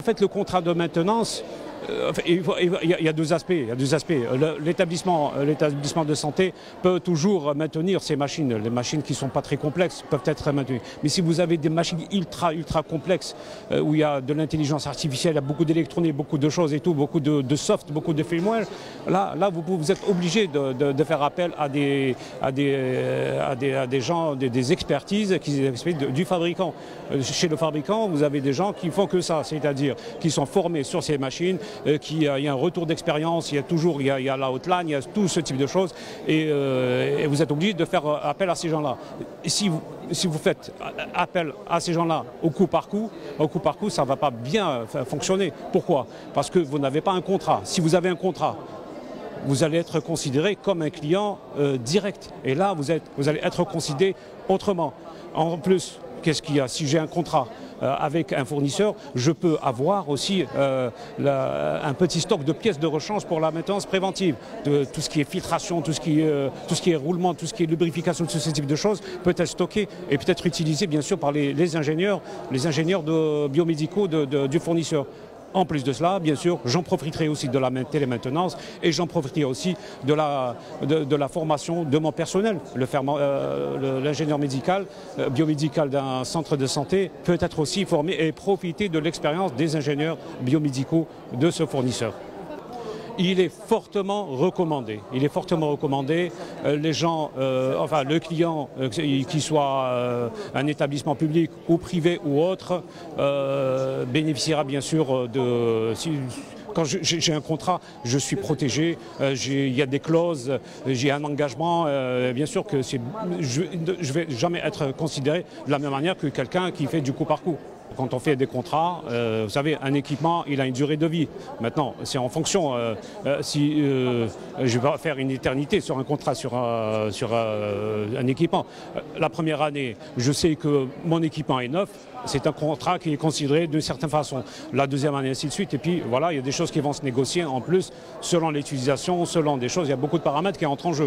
fait, le contrat de maintenance, il y a deux aspects. L'établissement de santé peut toujours maintenir ces machines. Les machines qui ne sont pas très complexes peuvent être maintenues. Mais si vous avez des machines ultra complexes, où il y a de l'intelligence artificielle, il y a beaucoup d'électronique, beaucoup de choses et tout, beaucoup de soft, beaucoup de firmware, là vous êtes obligé de faire appel à des gens, des expertises du fabricant. Chez le fabricant, vous avez des gens qui font que ça, c'est-à-dire qui sont formés sur ces machines, il y a un retour d'expérience, il y a la hotline, il y a tout ce type de choses, et vous êtes obligé de faire appel à ces gens-là. Et si vous faites appel à ces gens-là au coup par coup, ça ne va pas bien fonctionner. Pourquoi? Parce que vous n'avez pas un contrat. Si vous avez un contrat, vous allez être considéré comme un client direct. Et là, vous allez être considéré autrement. En plus, qu'est-ce qu'il y a? Si j'ai un contrat avec un fournisseur, je peux avoir aussi un petit stock de pièces de rechange pour la maintenance préventive. Tout ce qui est filtration, tout ce qui est roulement, tout ce qui est lubrification, tout ce type de choses peut être stocké et peut être utilisé bien sûr par les ingénieurs biomédicaux du fournisseur. En plus de cela, bien sûr, j'en profiterai aussi de la télémaintenance et j'en profiterai aussi de la formation de mon personnel. L'ingénieur médical, biomédical d'un centre de santé peut être aussi formé et profiter de l'expérience des ingénieurs biomédicaux de ce fournisseur. Il est fortement recommandé. Les gens, le client, qu'il soit un établissement public ou privé ou autre, bénéficiera bien sûr quand j'ai un contrat, je suis protégé, il y a des clauses, j'ai un engagement. Bien sûr que je ne vais jamais être considéré de la même manière que quelqu'un qui fait du coup par coup. Quand on fait des contrats, vous savez, un équipement, il a une durée de vie. Maintenant, c'est en fonction. Si je vais faire une éternité sur un contrat, sur un équipement. La première année, je sais que mon équipement est neuf. C'est un contrat qui est considéré d'une certaine façon. La deuxième année, ainsi de suite. Et puis, voilà, il y a des choses qui vont se négocier en plus, selon l'utilisation, selon des choses. Il y a beaucoup de paramètres qui entrent en jeu.